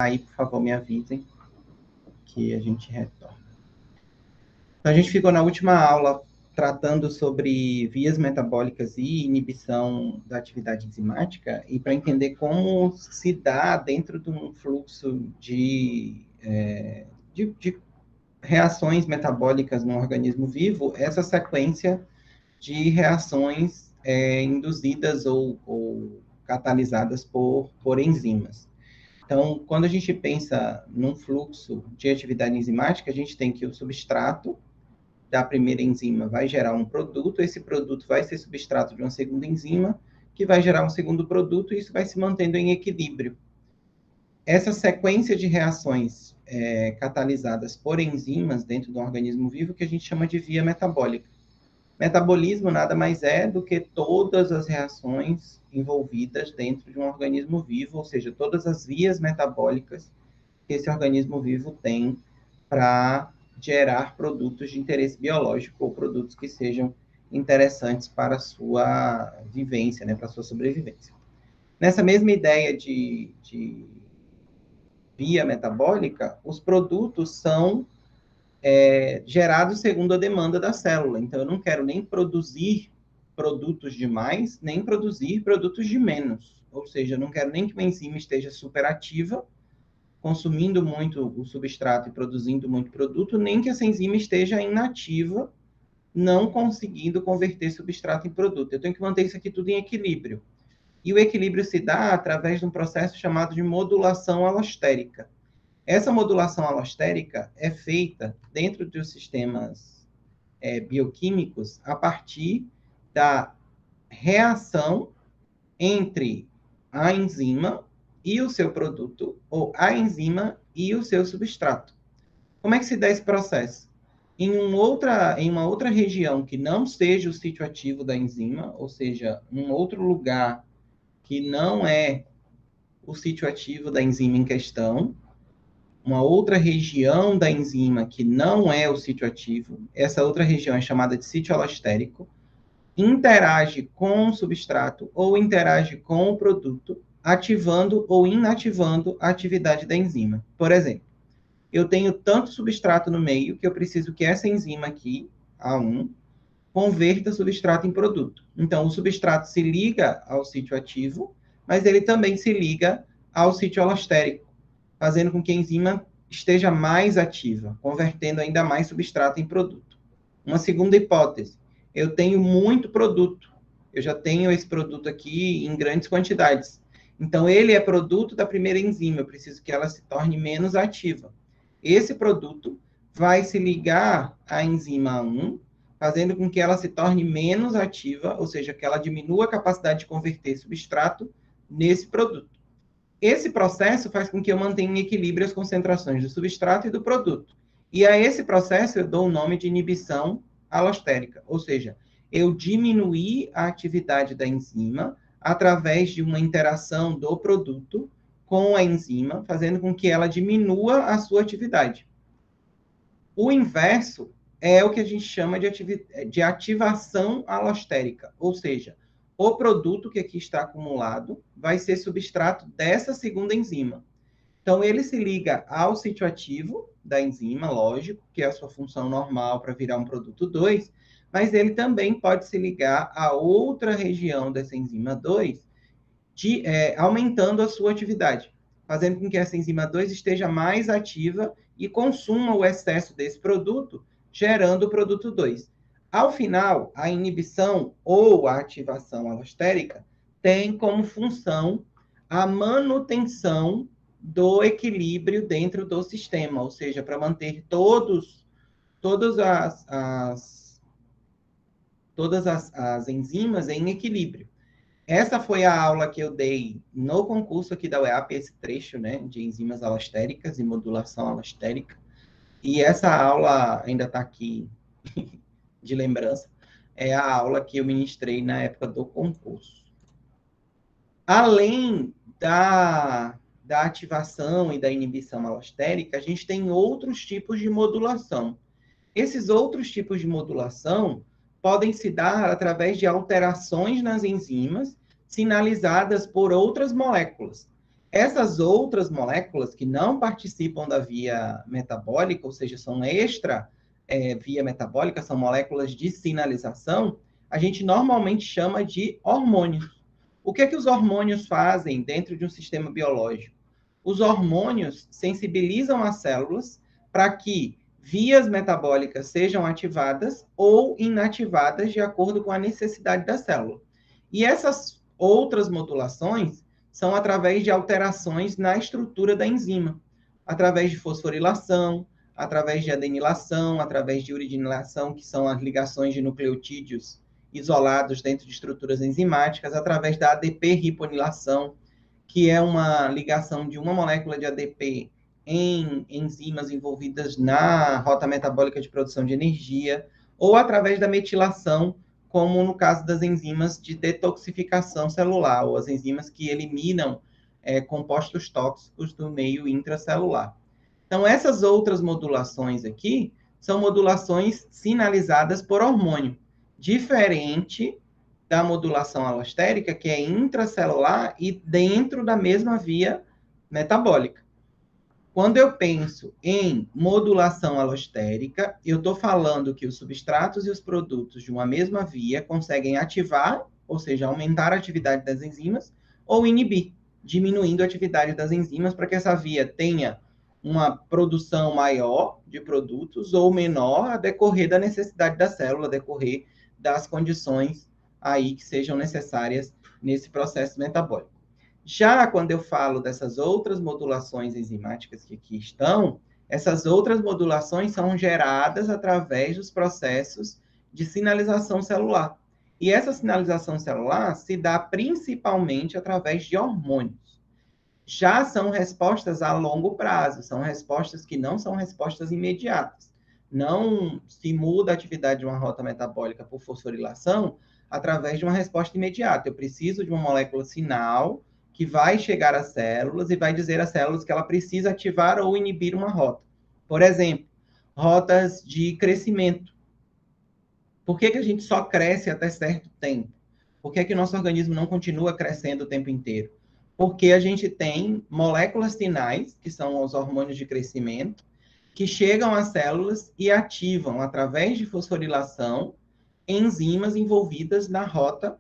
Aí, por favor, me avisem que a gente retorna. Então, a gente ficou na última aula tratando sobre vias metabólicas e inibição da atividade enzimática, e para entender como se dá dentro de um fluxo de reações metabólicas no organismo vivo, essa sequência de reações induzidas ou catalisadas por enzimas. Então, quando a gente pensa num fluxo de atividade enzimática, a gente tem que o substrato da primeira enzima vai gerar um produto, esse produto vai ser substrato de uma segunda enzima, que vai gerar um segundo produto, e isso vai se mantendo em equilíbrio. Essa sequência de reações catalisadas por enzimas dentro do organismo vivo, que a gente chama de via metabólica. Metabolismo nada mais é do que todas as reações envolvidas dentro de um organismo vivo, ou seja, todas as vias metabólicas que esse organismo vivo tem para gerar produtos de interesse biológico ou produtos que sejam interessantes para a sua vivência, né, para a sua sobrevivência. Nessa mesma ideia de via metabólica, os produtos são gerados segundo a demanda da célula. Então, eu não quero nem produzir produtos de mais, nem produzir produtos de menos. Ou seja, eu não quero nem que uma enzima esteja superativa, consumindo muito o substrato e produzindo muito produto, nem que essa enzima esteja inativa, não conseguindo converter substrato em produto. Eu tenho que manter isso aqui tudo em equilíbrio. E o equilíbrio se dá através de um processo chamado de modulação alostérica. Essa modulação alostérica é feita dentro dos sistemas bioquímicos a partir da reação entre a enzima e o seu produto, ou a enzima e o seu substrato. Como é que se dá esse processo? Em uma outra região que não seja o sítio ativo da enzima, ou seja, um outro lugar que não é o sítio ativo da enzima em questão, uma outra região da enzima que não é o sítio ativo, essa outra região é chamada de sítio alostérico, interage com o substrato ou interage com o produto, ativando ou inativando a atividade da enzima. Por exemplo, eu tenho tanto substrato no meio que eu preciso que essa enzima aqui, A1, converta substrato em produto. Então, o substrato se liga ao sítio ativo, mas ele também se liga ao sítio alostérico, fazendo com que a enzima esteja mais ativa, convertendo ainda mais substrato em produto. Uma segunda hipótese, eu tenho muito produto, eu já tenho esse produto aqui em grandes quantidades. Então, ele é produto da primeira enzima, eu preciso que ela se torne menos ativa. Esse produto vai se ligar à enzima 1, fazendo com que ela se torne menos ativa, ou seja, que ela diminua a capacidade de converter substrato nesse produto. Esse processo faz com que eu mantenha em equilíbrio as concentrações do substrato e do produto. E a esse processo eu dou o nome de inibição alostérica, ou seja, eu diminuí a atividade da enzima através de uma interação do produto com a enzima, fazendo com que ela diminua a sua atividade. O inverso é o que a gente chama de ativação alostérica, ou seja, o produto que aqui está acumulado vai ser substrato dessa segunda enzima. Então, ele se liga ao sítio ativo da enzima, lógico, que é a sua função normal para virar um produto 2, mas ele também pode se ligar a outra região dessa enzima 2, aumentando a sua atividade, fazendo com que essa enzima 2 esteja mais ativa e consuma o excesso desse produto, gerando o produto 2. Ao final, a inibição ou a ativação alostérica tem como função a manutenção do equilíbrio dentro do sistema, ou seja, para manter todas as enzimas em equilíbrio. Essa foi a aula que eu dei no concurso aqui da UEAP, esse trecho, né, de enzimas alostéricas e modulação alostérica. E essa aula ainda está aqui de lembrança, é a aula que eu ministrei na época do concurso. Além da ativação e da inibição alostérica, a gente tem outros tipos de modulação. Esses outros tipos de modulação podem se dar através de alterações nas enzimas sinalizadas por outras moléculas. Essas outras moléculas que não participam da via metabólica, ou seja, são via metabólica, são moléculas de sinalização, a gente normalmente chama de hormônios. O que é que os hormônios fazem dentro de um sistema biológico? Os hormônios sensibilizam as células para que vias metabólicas sejam ativadas ou inativadas de acordo com a necessidade da célula. E essas outras modulações são através de alterações na estrutura da enzima, através de fosforilação, através de adenilação, através de uridinilação, que são as ligações de nucleotídeos isolados dentro de estruturas enzimáticas, através da ADP-riponilação, que é uma ligação de uma molécula de ADP em enzimas envolvidas na rota metabólica de produção de energia, ou através da metilação, como no caso das enzimas de detoxificação celular, ou as enzimas que eliminam compostos tóxicos do meio intracelular. Então, essas outras modulações aqui são modulações sinalizadas por hormônio, diferente da modulação alostérica, que é intracelular e dentro da mesma via metabólica. Quando eu penso em modulação alostérica, eu estou falando que os substratos e os produtos de uma mesma via conseguem ativar, ou seja, aumentar a atividade das enzimas, ou inibir, diminuindo a atividade das enzimas para que essa via tenha uma produção maior de produtos ou menor a decorrer da necessidade da célula, a decorrer das condições aí que sejam necessárias nesse processo metabólico. Já quando eu falo dessas outras modulações enzimáticas que aqui estão, essas outras modulações são geradas através dos processos de sinalização celular. E essa sinalização celular se dá principalmente através de hormônios. Já são respostas a longo prazo, são respostas que não são respostas imediatas. Não se muda a atividade de uma rota metabólica por fosforilação através de uma resposta imediata. Eu preciso de uma molécula sinal que vai chegar às células e vai dizer às células que ela precisa ativar ou inibir uma rota. Por exemplo, rotas de crescimento. Por que a gente só cresce até certo tempo? Por que o nosso organismo não continua crescendo o tempo inteiro? Porque a gente tem moléculas sinais, que são os hormônios de crescimento, que chegam às células e ativam, através de fosforilação, enzimas envolvidas na rota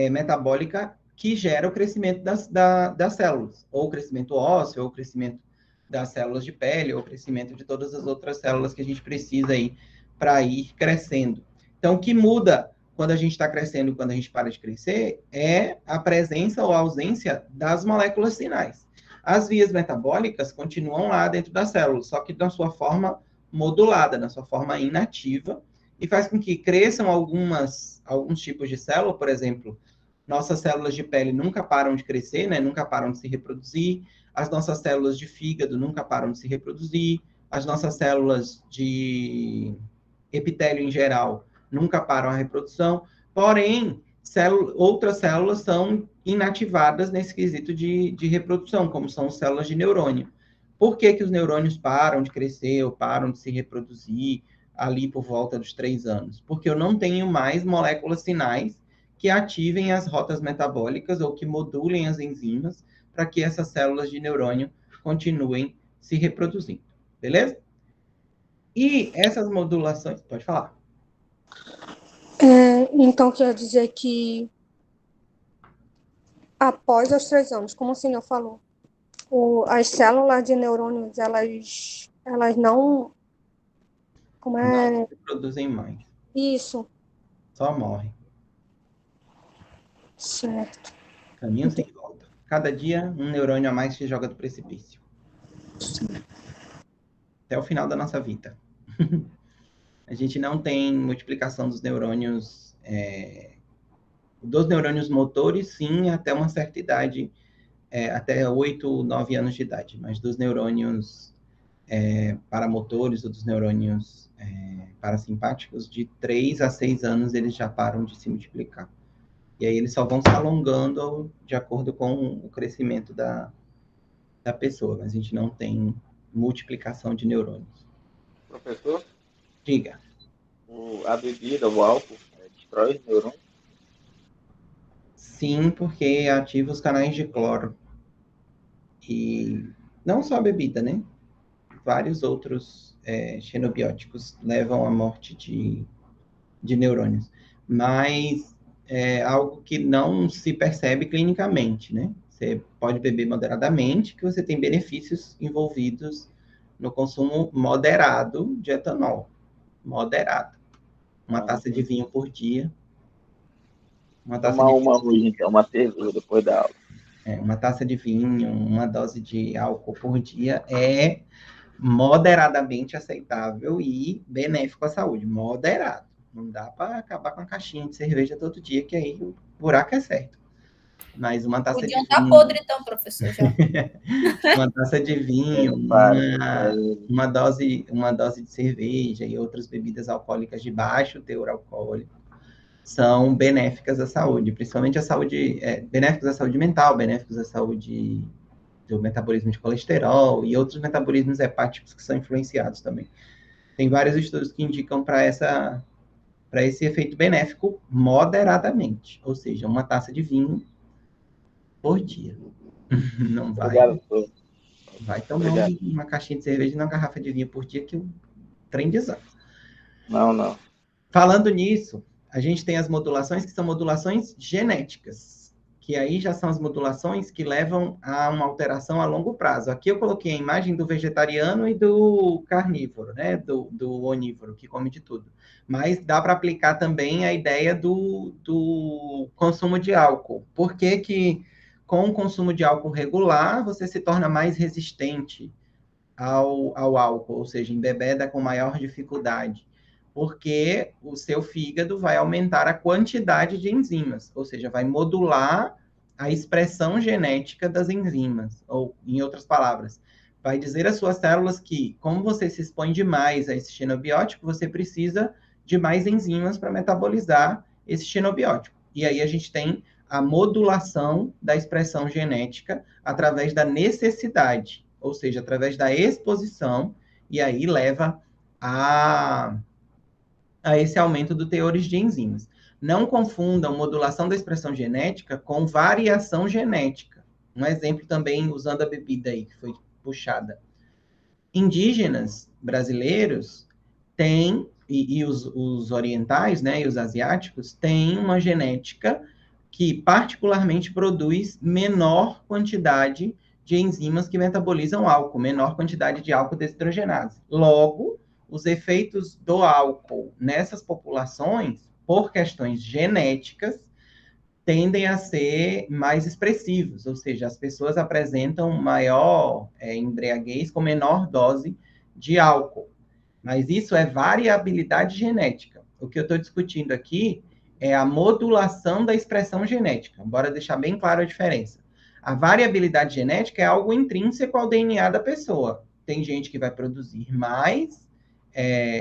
metabólica que gera o crescimento das células, ou o crescimento ósseo, ou o crescimento das células de pele, ou o crescimento de todas as outras células que a gente precisa aí para ir crescendo. Então, o que muda quando a gente está crescendo e quando a gente para de crescer é a presença ou a ausência das moléculas sinais. As vias metabólicas continuam lá dentro da célula, só que na sua forma modulada, na sua forma inativa, e faz com que cresçam alguns tipos de célula, por exemplo, nossas células de pele nunca param de crescer, né? Nunca param de se reproduzir, as nossas células de fígado nunca param de se reproduzir, as nossas células de epitélio em geral nunca param a reprodução, porém, outras células são inativadas nesse quesito de reprodução, como são as células de neurônio. Por que os neurônios param de crescer ou param de se reproduzir ali por volta dos 3 anos? Porque eu não tenho mais moléculas sinais que ativem as rotas metabólicas ou que modulem as enzimas para que essas células de neurônio continuem se reproduzindo. Beleza? E essas modulações... Pode falar. Então, quer dizer que após os 3 anos, como o senhor falou, as células de neurônios, elas não... Como é? Não se reproduzem mais. Isso. Só morrem. Certo. Caminho sem volta. Cada dia, um neurônio a mais se joga do precipício. Até o final da nossa vida. A gente não tem multiplicação dos neurônios motores, sim, até uma certa idade, até 8, 9 anos de idade, mas dos neurônios paramotores ou dos neurônios parasimpáticos, de 3 a 6 anos eles já param de se multiplicar. E aí eles só vão se alongando de acordo com o crescimento da pessoa, mas a gente não tem multiplicação de neurônios. Professor, Diga. a bebida, o álcool, destrói os neurônios? Sim, porque ativa os canais de cloro. E não só a bebida, né? Vários outros xenobióticos levam à morte de neurônios. Mas é algo que não se percebe clinicamente, né? Você pode beber moderadamente, que você tem benefícios envolvidos no consumo moderado de etanol. Moderado. Uma taça de vinho por dia. Uma taça Tomar de uma hoje, então, uma cerveja depois da aula. uma taça de vinho, uma dose de álcool por dia é moderadamente aceitável e benéfico à saúde. Moderado. Não dá para acabar com a caixinha de cerveja todo dia, que aí o buraco é certo. Mas uma taça de Podiam estar vinho, podre, então, professor, já. uma taça de vinho, uma dose de cerveja e outras bebidas alcoólicas de baixo teor alcoólico são benéficas à saúde, principalmente à saúde, benéficos à saúde mental, benéficos à saúde do metabolismo de colesterol e outros metabolismos hepáticos que são influenciados também. Tem vários estudos que indicam para esse efeito benéfico moderadamente, ou seja, uma taça de vinho por dia. Não Obrigado, professor. vai tomar Obrigado. uma caixinha de cerveja e uma garrafa de vinho por dia que o trem desanda. Não. Falando nisso, a gente tem as modulações que são modulações genéticas, que aí já são as modulações que levam a uma alteração a longo prazo. Aqui eu coloquei a imagem do vegetariano e do carnívoro, né? Do onívoro, que come de tudo. Mas dá para aplicar também a ideia do consumo de álcool. Por que que com o consumo de álcool regular você se torna mais resistente ao álcool, ou seja, embebeda com maior dificuldade? Porque o seu fígado vai aumentar a quantidade de enzimas, ou seja, vai modular a expressão genética das enzimas, ou, em outras palavras, vai dizer às suas células que, como você se expõe demais a esse xenobiótico, você precisa de mais enzimas para metabolizar esse xenobiótico. E aí a gente tem a modulação da expressão genética através da necessidade, ou seja, através da exposição, e aí leva a esse aumento do teores de enzimas. Não confundam modulação da expressão genética com variação genética. Um exemplo também, usando a bebida aí, que foi puxada. Indígenas brasileiros têm, e os orientais, né, e os asiáticos, têm uma genética que particularmente produz menor quantidade de enzimas que metabolizam álcool, menor quantidade de álcool desidrogenase. Logo, os efeitos do álcool nessas populações, por questões genéticas, tendem a ser mais expressivos, ou seja, as pessoas apresentam maior embriaguez com menor dose de álcool. Mas isso é variabilidade genética. O que eu estou discutindo aqui é a modulação da expressão genética. Bora deixar bem claro a diferença. A variabilidade genética é algo intrínseco ao DNA da pessoa. Tem gente que vai produzir mais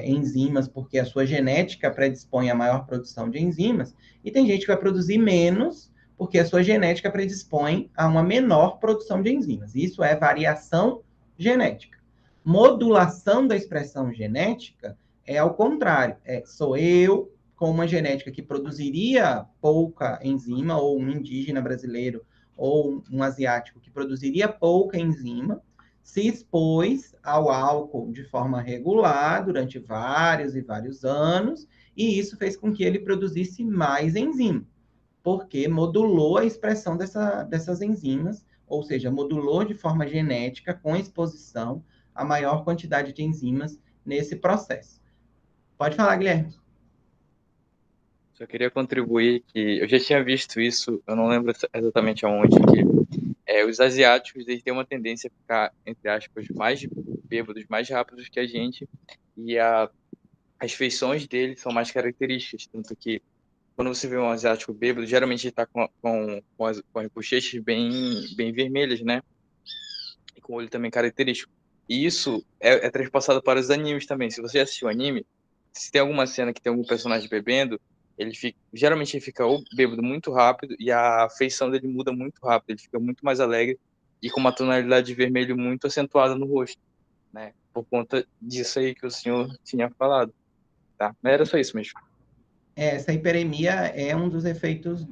enzimas porque a sua genética predispõe a maior produção de enzimas, e tem gente que vai produzir menos porque a sua genética predispõe a uma menor produção de enzimas. Isso é variação genética. Modulação da expressão genética é ao contrário. Sou eu com uma genética que produziria pouca enzima, ou um indígena brasileiro, ou um asiático que produziria pouca enzima, se expôs ao álcool de forma regular durante vários e vários anos, e isso fez com que ele produzisse mais enzima, porque modulou a expressão dessas enzimas, ou seja, modulou de forma genética, com exposição, a maior quantidade de enzimas nesse processo. Pode falar, Guilherme. Só queria contribuir que eu já tinha visto isso, eu não lembro exatamente aonde, que os asiáticos eles têm uma tendência a ficar, entre aspas, mais bêbados, mais rápidos que a gente, e as feições deles são mais características, tanto que quando você vê um asiático bêbado, geralmente ele está com as bochechas bem vermelhas, né? E com o olho também característico. E isso é transpassado para os animes também. Se você assistiu anime, se tem alguma cena que tem algum personagem bebendo, geralmente ele fica ou bêbado muito rápido e a feição dele muda muito rápido. Ele fica muito mais alegre e com uma tonalidade de vermelho muito acentuada no rosto, né? Por conta disso aí que o senhor tinha falado, tá? Mas era só isso mesmo. Essa hiperemia é um dos efeitos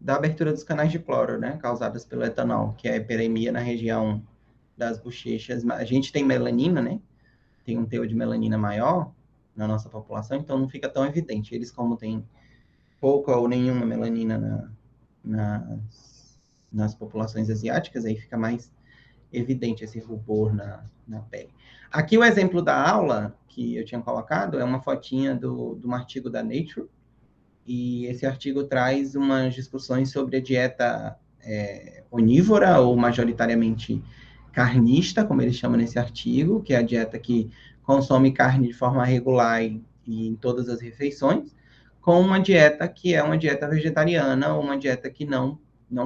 da abertura dos canais de cloro, né, causadas pelo etanol, que é a hiperemia na região das bochechas. A gente tem melanina, né, tem um teor de melanina maior na nossa população, então não fica tão evidente. Eles, como têm pouca ou nenhuma melanina nas populações asiáticas, aí fica mais evidente esse rubor na pele. Aqui o exemplo da aula que eu tinha colocado é uma fotinha de um artigo da Nature, e esse artigo traz umas discussões sobre a dieta onívora ou majoritariamente carnista, como eles chamam nesse artigo, que é a dieta que consome carne de forma regular e em todas as refeições, com uma dieta que é uma dieta vegetariana ou uma dieta que não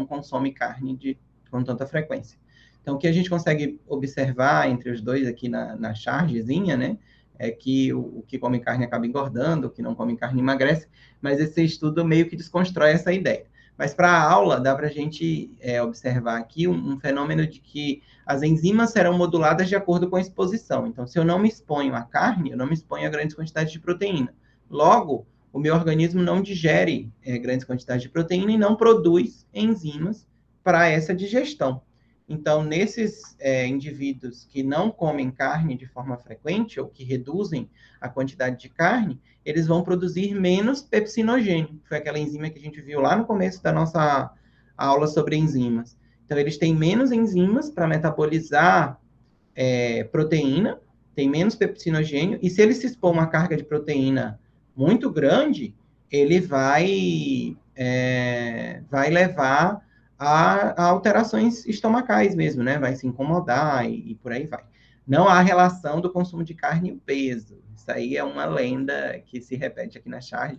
consome carne com tanta frequência. Então, o que a gente consegue observar entre os dois aqui na chargezinha, né, é que o que come carne acaba engordando, o que não come carne emagrece, mas esse estudo meio que desconstrói essa ideia. Mas para a aula, dá para a gente observar aqui um fenômeno de que as enzimas serão moduladas de acordo com a exposição. Então, se eu não me exponho à carne, eu não me exponho a grandes quantidades de proteína. Logo, o meu organismo não digere grandes quantidades de proteína e não produz enzimas para essa digestão. Então, nesses indivíduos que não comem carne de forma frequente ou que reduzem a quantidade de carne, eles vão produzir menos pepsinogênio, que foi aquela enzima que a gente viu lá no começo da nossa aula sobre enzimas. Então, eles têm menos enzimas para metabolizar proteína, tem menos pepsinogênio, e se ele se expor a uma carga de proteína muito grande, ele vai levar a alterações estomacais mesmo, né? Vai se incomodar e por aí vai. Não há relação do consumo de carne e o peso. Isso aí é uma lenda que se repete aqui na charge,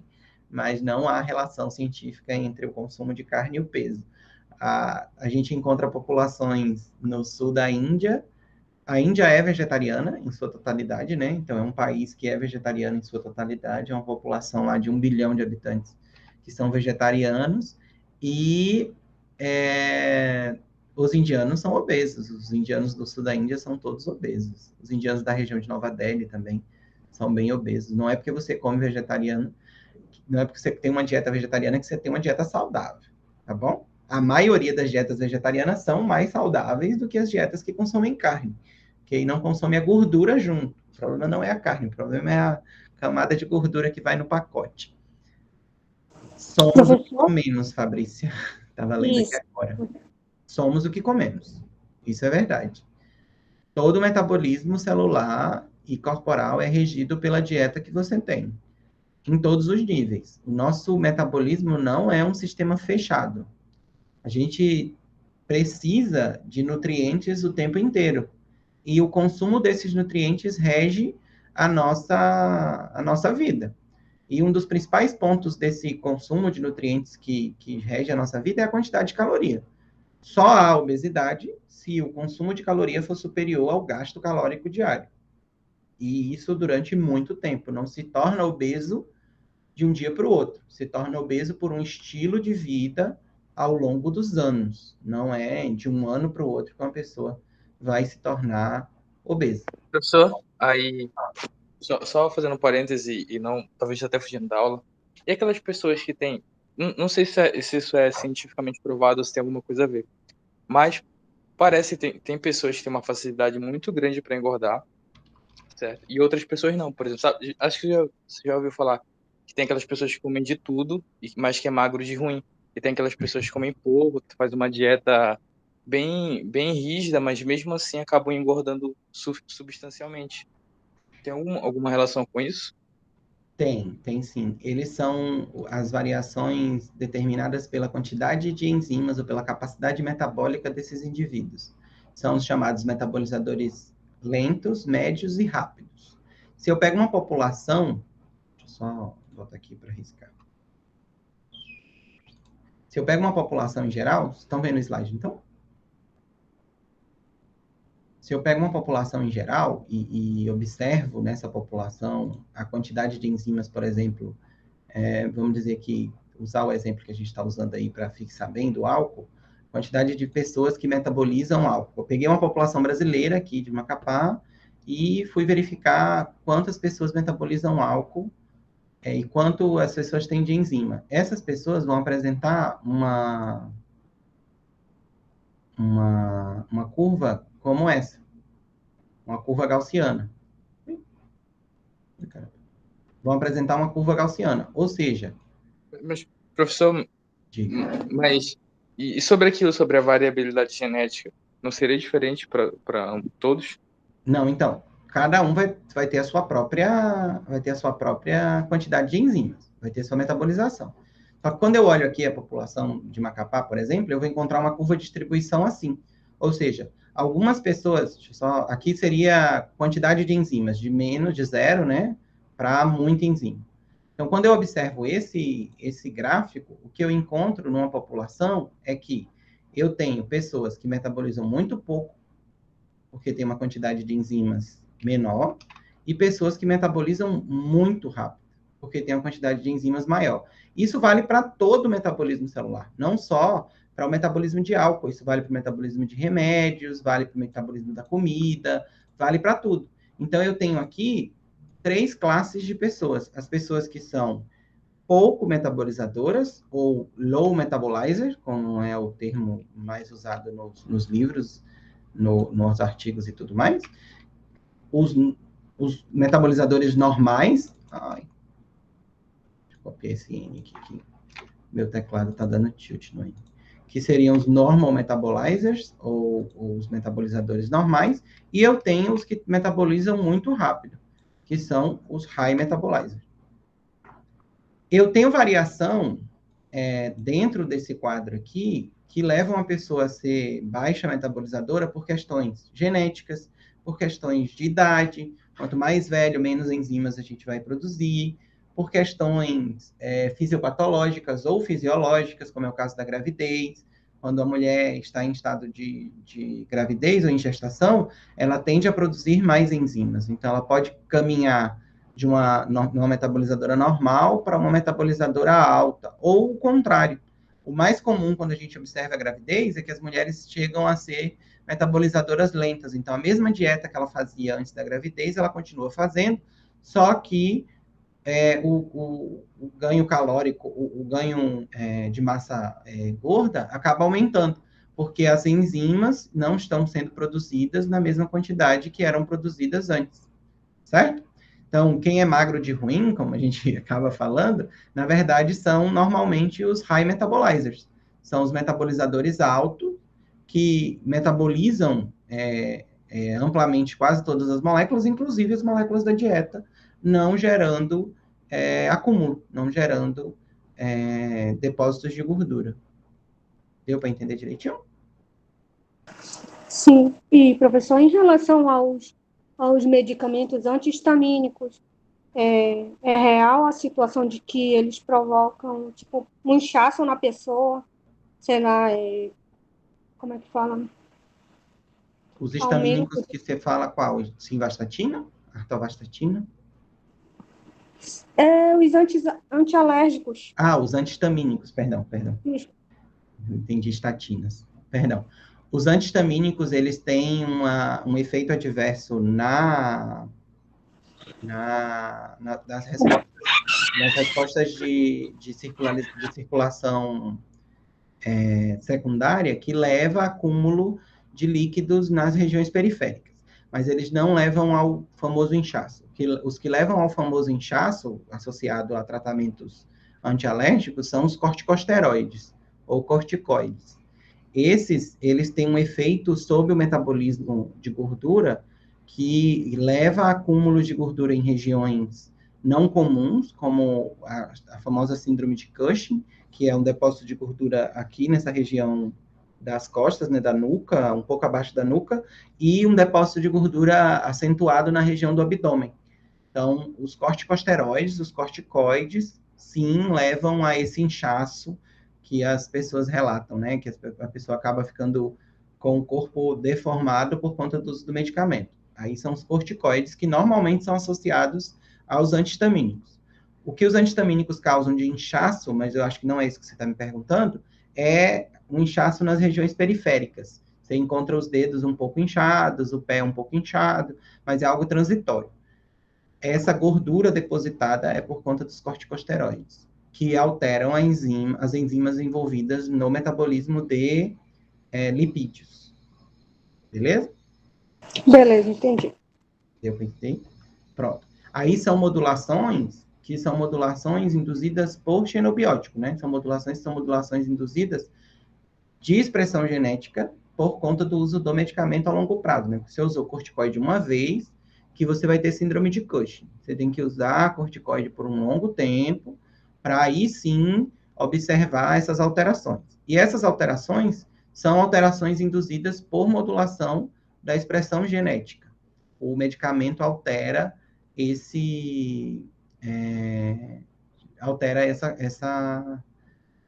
mas não há relação científica entre o consumo de carne e o peso. A gente encontra populações no sul da Índia. A Índia é vegetariana em sua totalidade, né? Então, é um país que é vegetariano em sua totalidade. É uma população lá de 1 bilhão de habitantes que são vegetarianos. E os indianos são obesos. Os indianos do sul da Índia são todos obesos. Os indianos da região de Nova Delhi também são bem obesos. Não é porque você come vegetariano, não é porque você tem uma dieta vegetariana que você tem uma dieta saudável, tá bom? A maioria das dietas vegetarianas são mais saudáveis do que as dietas que consomem carne, que não consome a gordura junto. O problema não é a carne, o problema é a camada de gordura que vai no pacote. Somos o que comemos, Fabrícia. Estava lendo aqui agora. Somos o que comemos. Isso é verdade. Todo o metabolismo celular e corporal é regido pela dieta que você tem, em todos os níveis. O nosso metabolismo não é um sistema fechado. A gente precisa de nutrientes o tempo inteiro. E o consumo desses nutrientes rege a nossa vida. E um dos principais pontos desse consumo de nutrientes que rege a nossa vida é a quantidade de caloria. Só há obesidade se o consumo de caloria for superior ao gasto calórico diário. E isso durante muito tempo. Não se torna obeso de um dia para o outro. Se torna obeso por um estilo de vida ao longo dos anos. Não é de um ano para o outro que uma pessoa vai se tornar obesa. Professor, aí, só fazendo um parêntese e não, talvez até fugindo da aula, e aquelas pessoas que têm, não sei se isso é cientificamente provado ou se tem alguma coisa a ver, mas parece que tem pessoas que têm uma facilidade muito grande para engordar, certo? E outras pessoas não, por exemplo, sabe, acho que você já ouviu falar que tem aquelas pessoas que comem de tudo, mas que é magro de ruim. E tem aquelas pessoas que comem pouco, que faz uma dieta bem rígida, mas mesmo assim acabam engordando substancialmente. Tem alguma relação com isso? Tem sim. Eles são as variações determinadas pela quantidade de enzimas ou pela capacidade metabólica desses indivíduos. São os chamados metabolizadores lentos, médios e rápidos. Se eu pego uma população, deixa eu só botar aqui para riscar. Se eu pego uma população em geral, estão vendo o slide, então? Se eu pego uma população em geral e observo nessa população a quantidade de enzimas, por exemplo, vamos dizer que, usar o exemplo que a gente está usando aí para fixar bem do álcool, quantidade de pessoas que metabolizam álcool. Eu peguei uma população brasileira aqui de Macapá e fui verificar quantas pessoas metabolizam álcool e quanto as pessoas têm de enzima. Essas pessoas vão apresentar uma curva como essa, uma curva gaussiana. Vão apresentar uma curva gaussiana, ou seja... Mas, professor, Diga. mas e sobre aquilo, sobre a variabilidade genética, não seria diferente para todos? Não, então, cada um vai ter a sua própria quantidade de enzimas, vai ter sua metabolização. Só que quando eu olho aqui a população de Macapá, por exemplo, eu vou encontrar uma curva de distribuição assim. Ou seja, algumas pessoas, aqui seria a quantidade de enzimas, de menos, de zero, né, para muita enzima. Então, quando eu observo esse gráfico, o que eu encontro numa população é que eu tenho pessoas que metabolizam muito pouco, porque tem uma quantidade de enzimas menor, e pessoas que metabolizam muito rápido, porque tem uma quantidade de enzimas maior. Isso vale para todo o metabolismo celular, não só para o metabolismo de álcool, isso vale para o metabolismo de remédios, vale para o metabolismo da comida, vale para tudo. Então, eu tenho aqui 3 classes de pessoas. As pessoas que são pouco metabolizadoras, ou low metabolizer, como é o termo mais usado nos livros, nos artigos e tudo mais. Os metabolizadores normais... Ai, deixa eu copiar esse N aqui, que meu teclado está dando tilt no N. Que seriam os normal metabolizers, ou os metabolizadores normais, e eu tenho os que metabolizam muito rápido, que são os high metabolizers. Eu tenho variação dentro desse quadro aqui, que levam a pessoa a ser baixa metabolizadora por questões genéticas, por questões de idade. Quanto mais velho, menos enzimas a gente vai produzir, por questões fisiopatológicas ou fisiológicas, como é o caso da gravidez. Quando a mulher está em estado de gravidez ou em gestação, ela tende a produzir mais enzimas. Então, ela pode caminhar de uma metabolizadora normal para uma metabolizadora alta, ou o contrário. O mais comum quando a gente observa a gravidez é que as mulheres chegam a ser metabolizadoras lentas. Então, a mesma dieta que ela fazia antes da gravidez, ela continua fazendo, só que o ganho calórico, o ganho de massa gorda acaba aumentando, porque as enzimas não estão sendo produzidas na mesma quantidade que eram produzidas antes, certo? Então, quem é magro de ruim, como a gente acaba falando, na verdade são normalmente os high metabolizers. São os metabolizadores altos que metabolizam amplamente quase todas as moléculas, inclusive as moléculas da dieta, não gerando acúmulo, não gerando depósitos de gordura. Deu para entender direitinho? Sim. E, professor, em relação aos medicamentos anti-histamínicos, é real a situação de que eles provocam, tipo, um inchaço na pessoa, sei lá, como é que fala? Os histamínicos que você fala qual? Simvastatina? Atorvastatina? Os antialérgicos. Ah, os antihistamínicos, perdão. Isso. Entendi, estatinas. Perdão. Os antihistamínicos, eles têm um efeito adverso nas respostas de circulação secundária, que leva a acúmulo de líquidos nas regiões periféricas. Mas eles não levam ao famoso inchaço. Os que levam ao famoso inchaço, associado a tratamentos antialérgicos, são os corticosteroides, ou corticoides. Eles têm um efeito sobre o metabolismo de gordura que leva a acúmulos de gordura em regiões não comuns, como a famosa síndrome de Cushing, que é um depósito de gordura aqui nessa região das costas, né, da nuca, um pouco abaixo da nuca, e um depósito de gordura acentuado na região do abdômen. Então, os corticosteroides, os corticoides, sim, levam a esse inchaço que as pessoas relatam, né? Que a pessoa acaba ficando com o corpo deformado por conta do medicamento. Aí são os corticoides que normalmente são associados aos antihistamínicos. O que os antihistamínicos causam de inchaço, mas eu acho que não é isso que você está me perguntando, é um inchaço nas regiões periféricas. Você encontra os dedos um pouco inchados, o pé um pouco inchado, mas é algo transitório. essa gordura depositada é por conta dos corticosteroides, que alteram as enzimas envolvidas no metabolismo de lipídios. Beleza? Beleza, entendi. Deu para entender? Pronto. Aí são modulações que são modulações induzidas por xenobiótico, né? São modulações induzidas de expressão genética por conta do uso do medicamento a longo prazo, né? Você usou corticoide uma vez, que você vai ter síndrome de Cushing. Você tem que usar corticoide por um longo tempo, para aí sim observar essas alterações. E essas alterações são alterações induzidas por modulação da expressão genética. O medicamento altera altera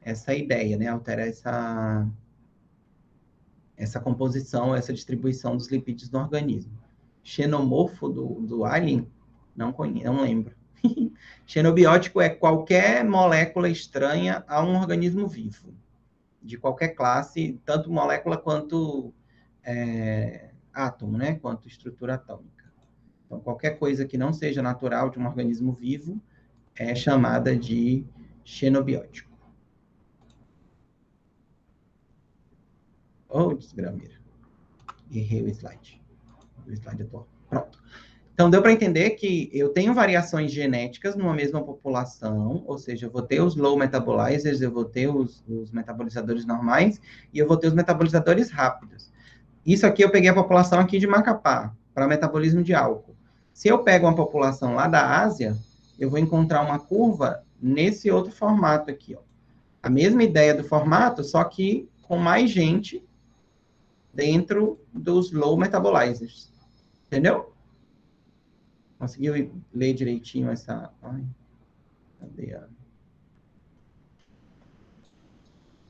essa ideia, né? Altera essa composição, essa distribuição dos lipídios no organismo. Xenomorfo do alien, não lembro. Xenobiótico é qualquer molécula estranha a um organismo vivo, de qualquer classe, tanto molécula quanto átomo, né? Quanto estrutura atômica. Então, qualquer coisa que não seja natural de um organismo vivo é chamada de xenobiótico. Oh, desgrameira. Errei o slide. O slide atual. Pronto. Então, deu para entender que eu tenho variações genéticas numa mesma população, ou seja, eu vou ter os low metabolizers, eu vou ter os metabolizadores normais e eu vou ter os metabolizadores rápidos. Isso aqui eu peguei a população aqui de Macapá, para metabolismo de álcool. Se eu pego uma população lá da Ásia, eu vou encontrar uma curva nesse outro formato aqui, ó. A mesma ideia do formato, só que com mais gente dentro dos low metabolizers. Entendeu? Conseguiu ler direitinho essa... Ai, cadê a...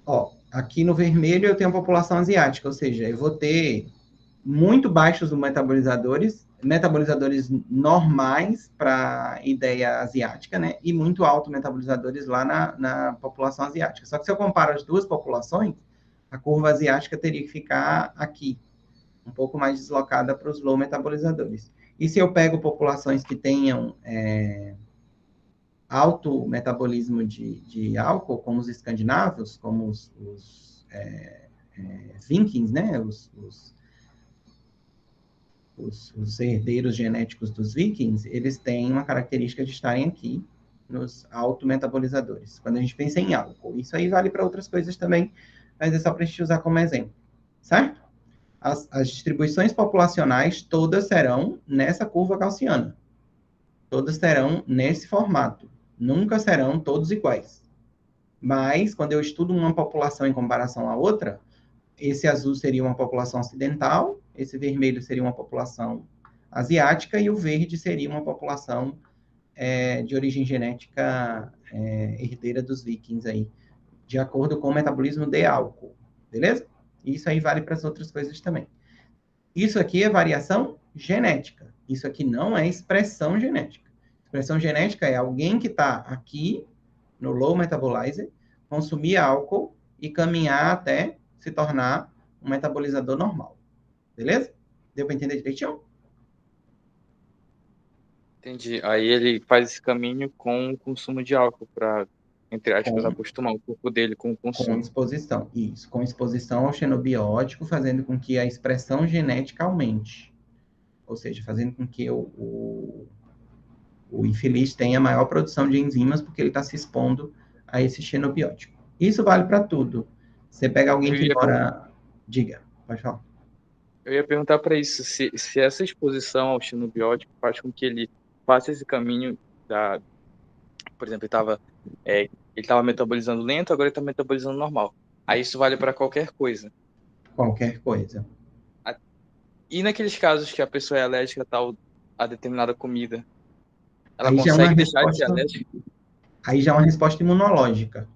Ó, aqui no vermelho eu tenho a população asiática, ou seja, eu vou ter muito baixos metabolizadores normais para a ideia asiática, né? E muito altos metabolizadores lá na população asiática. Só que se eu comparo as duas populações, a curva asiática teria que ficar aqui, um pouco mais deslocada para os low metabolizadores. E se eu pego populações que tenham alto metabolismo de álcool, como os escandinavos, como os vikings, né? Os herdeiros genéticos dos vikings, eles têm uma característica de estarem aqui nos autometabolizadores. Quando a gente pensa em álcool, isso aí vale para outras coisas também, mas é só para a gente usar como exemplo, certo? As distribuições populacionais todas serão nessa curva gaussiana. Todas serão nesse formato. Nunca serão todos iguais. Mas, quando eu estudo uma população em comparação à outra, esse azul seria uma população ocidental, esse vermelho seria uma população asiática e o verde seria uma população de origem genética herdeira dos vikings aí, de acordo com o metabolismo de álcool, beleza? Isso aí vale para as outras coisas também. Isso aqui é variação genética. Isso aqui não é expressão genética. Expressão genética é alguém que está aqui no low metabolizer, consumir álcool e caminhar até se tornar um metabolizador normal. Beleza? Deu para entender direitinho? Entendi. Aí ele faz esse caminho com o consumo de álcool para, entre aspas, acostumar o corpo dele com o consumo. Com exposição, isso. Com exposição ao xenobiótico, fazendo com que a expressão genética aumente. Ou seja, fazendo com que o infeliz tenha maior produção de enzimas, porque ele está se expondo a esse xenobiótico. Isso vale para tudo. Você pega alguém que mora... Diga, pode falar. Eu ia perguntar para isso, se essa exposição ao xenobiótico faz com que ele faça esse caminho da... Por exemplo, ele estava metabolizando lento, agora ele está metabolizando normal. Aí isso vale para qualquer coisa. Qualquer coisa. E naqueles casos que a pessoa é alérgica a determinada comida, ela aí consegue deixar de ser alérgica? Aí já é uma resposta imunológica.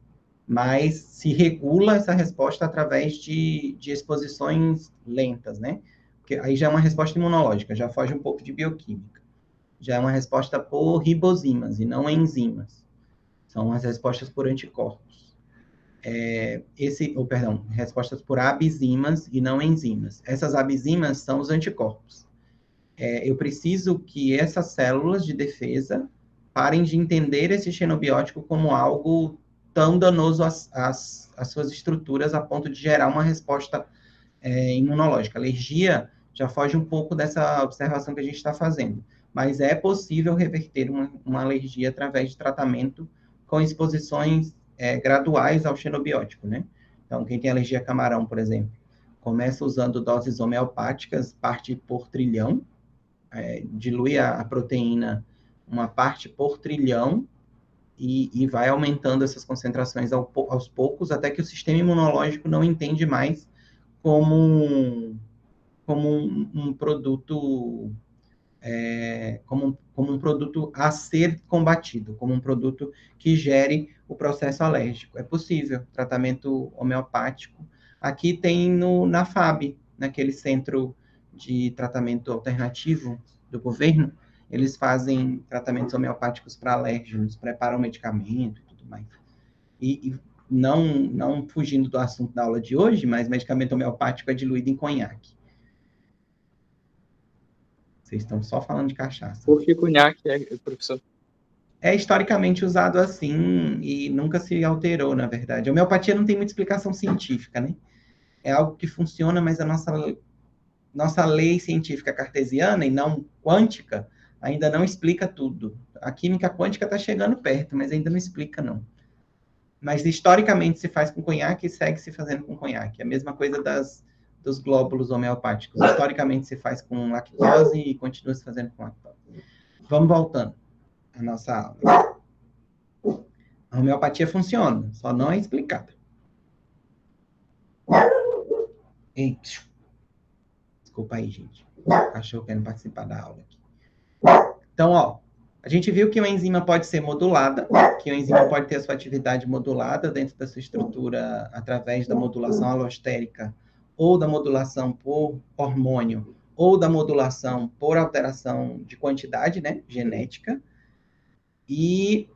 Mas se regula essa resposta através de exposições lentas, né? Porque aí já é uma resposta imunológica, já foge um pouco de bioquímica. Já é uma resposta por ribozimas e não enzimas. São as respostas por anticorpos. Respostas por abizimas e não enzimas. Essas abizimas são os anticorpos. Eu preciso que essas células de defesa parem de entender esse xenobiótico como algo tão danoso às suas estruturas a ponto de gerar uma resposta imunológica. Alergia já foge um pouco dessa observação que a gente está fazendo, mas é possível reverter uma alergia através de tratamento com exposições graduais ao xenobiótico, né? Então, quem tem alergia a camarão, por exemplo, começa usando doses homeopáticas, parte por trilhão, dilui a proteína uma parte por trilhão e vai aumentando essas concentrações aos poucos, até que o sistema imunológico não entende mais como um produto como um produto a ser combatido, como um produto que gere o processo alérgico. É possível, tratamento homeopático. Aqui tem na FAB, naquele centro de tratamento alternativo do governo, eles fazem tratamentos homeopáticos para alérgenos, preparam medicamento e tudo mais. E não fugindo do assunto da aula de hoje, mas medicamento homeopático é diluído em conhaque. Vocês estão só falando de cachaça. Por que conhaque, professor? É historicamente usado assim e nunca se alterou, na verdade. A homeopatia não tem muita explicação científica, né? É algo que funciona, mas a nossa lei científica cartesiana e não quântica ainda não explica tudo. A química quântica está chegando perto, mas ainda não explica, não. Mas historicamente se faz com conhaque e segue se fazendo com conhaque. É a mesma coisa dos glóbulos homeopáticos. Historicamente se faz com lactose e continua se fazendo com lactose. Vamos voltando à nossa aula. A homeopatia funciona, só não é explicada. Eita. Desculpa aí, gente. O cachorro querendo participar da aula aqui. Então, ó, a gente viu que uma enzima pode ser modulada, que uma enzima pode ter a sua atividade modulada dentro da sua estrutura através da modulação alostérica ou da modulação por hormônio ou da modulação por alteração de quantidade, né, genética. E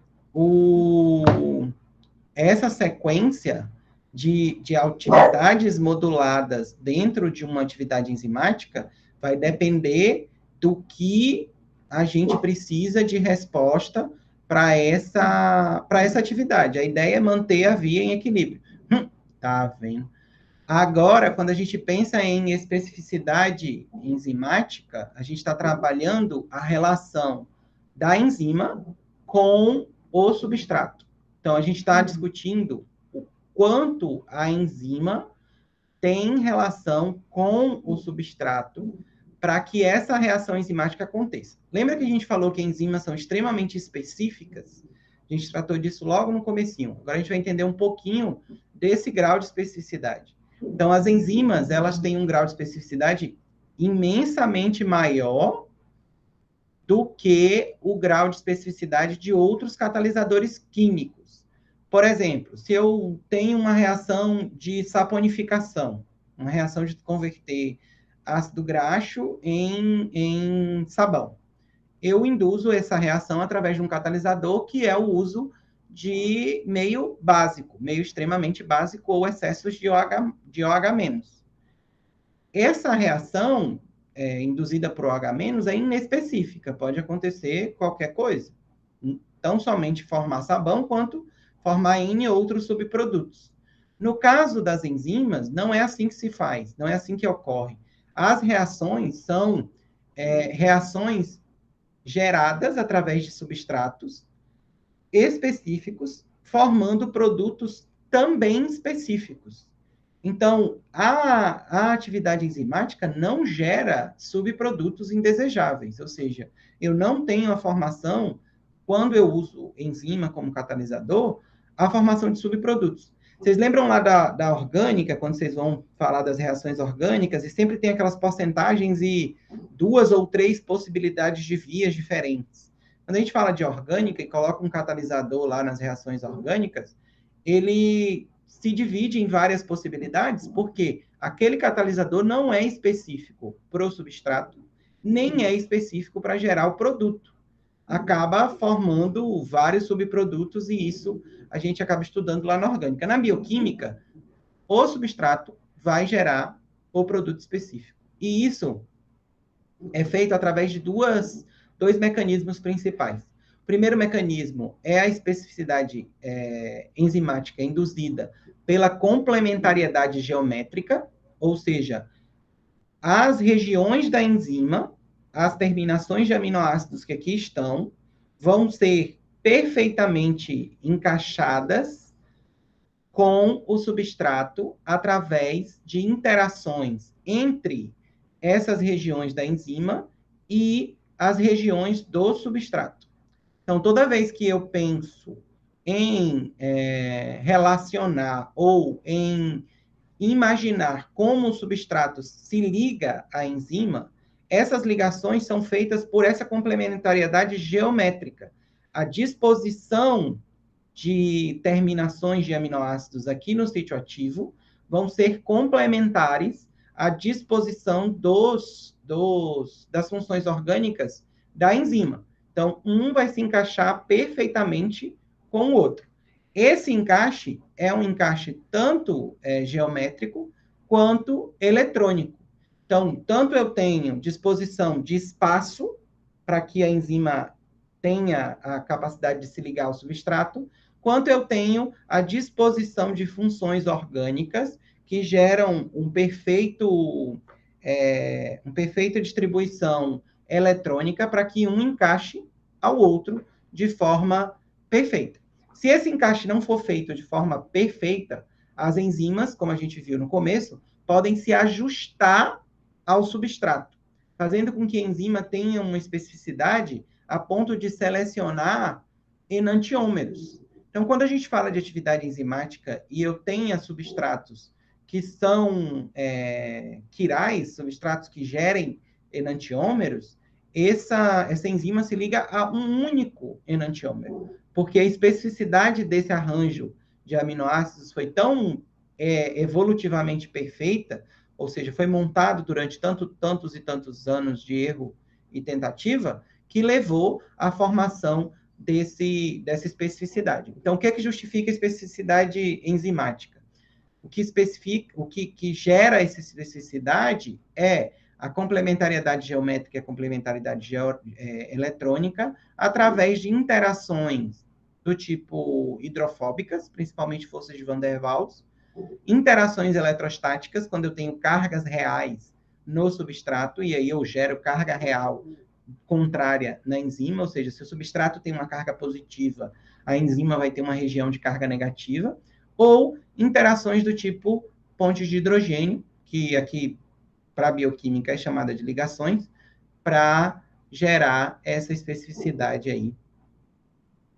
essa sequência de atividades moduladas dentro de uma atividade enzimática vai depender do que a gente precisa de resposta para essa atividade. A ideia é manter a via em equilíbrio. Tá vendo? Agora, quando a gente pensa em especificidade enzimática, a gente está trabalhando a relação da enzima com o substrato. Então, a gente está discutindo o quanto a enzima tem relação com o substrato para que essa reação enzimática aconteça. Lembra que a gente falou que enzimas são extremamente específicas? A gente tratou disso logo no comecinho. Agora a gente vai entender um pouquinho desse grau de especificidade. Então, as enzimas, elas têm um grau de especificidade imensamente maior do que o grau de especificidade de outros catalisadores químicos. Por exemplo, se eu tenho uma reação de saponificação, uma reação de converter ácido graxo em sabão, eu induzo essa reação através de um catalisador que é o uso de meio básico, meio extremamente básico ou excessos de OH-. Essa reação induzida por OH- é inespecífica, pode acontecer qualquer coisa. Então, somente formar sabão, quanto formar N outros subprodutos. No caso das enzimas, não é assim que se faz, não é assim que ocorre. As reações são reações geradas através de substratos específicos, formando produtos também específicos. Então, a atividade enzimática não gera subprodutos indesejáveis, ou seja, eu não tenho a formação, quando eu uso enzima como catalisador, a formação de subprodutos. Vocês lembram lá da orgânica, quando vocês vão falar das reações orgânicas, e sempre tem aquelas porcentagens e 2 ou 3 possibilidades de vias diferentes. Quando a gente fala de orgânica e coloca um catalisador lá nas reações orgânicas, ele se divide em várias possibilidades, porque aquele catalisador não é específico para o substrato, nem é específico para gerar o produto. Acaba formando vários subprodutos e isso a gente acaba estudando lá na orgânica. Na bioquímica, o substrato vai gerar o produto específico. E isso é feito através de dois mecanismos principais. O primeiro mecanismo é a especificidade enzimática induzida pela complementariedade geométrica, ou seja, as regiões da enzima, as terminações de aminoácidos que aqui estão, vão ser perfeitamente encaixadas com o substrato através de interações entre essas regiões da enzima e as regiões do substrato. Então, toda vez que eu penso em relacionar ou em imaginar como o substrato se liga à enzima, essas ligações são feitas por essa complementariedade geométrica. A disposição de terminações de aminoácidos aqui no sítio ativo vão ser complementares à disposição das funções orgânicas da enzima. Então, um vai se encaixar perfeitamente com o outro. Esse encaixe é um encaixe tanto geométrico quanto eletrônico. Então, tanto eu tenho disposição de espaço para que a enzima tenha a capacidade de se ligar ao substrato, quanto eu tenho a disposição de funções orgânicas que geram uma perfeita distribuição eletrônica para que um encaixe ao outro de forma perfeita. Se esse encaixe não for feito de forma perfeita, as enzimas, como a gente viu no começo, podem se ajustar ao substrato, fazendo com que a enzima tenha uma especificidade a ponto de selecionar enantiômeros. Então, quando a gente fala de atividade enzimática e eu tenho substratos que são quirais, substratos que gerem enantiômeros, essa enzima se liga a um único enantiômero, porque a especificidade desse arranjo de aminoácidos foi tão evolutivamente perfeita, ou seja, foi montado durante tantos e tantos anos de erro e tentativa, que levou à formação dessa especificidade. Então, o que é que justifica a especificidade enzimática? O que gera essa especificidade é a complementariedade geométrica e a complementariedade eletrônica através de interações do tipo hidrofóbicas, principalmente forças de Van der Waals, interações eletrostáticas, quando eu tenho cargas reais no substrato, e aí eu gero carga real contrária na enzima, ou seja, se o substrato tem uma carga positiva, a enzima vai ter uma região de carga negativa, ou interações do tipo pontes de hidrogênio, que aqui para a bioquímica é chamada de ligações, para gerar essa especificidade aí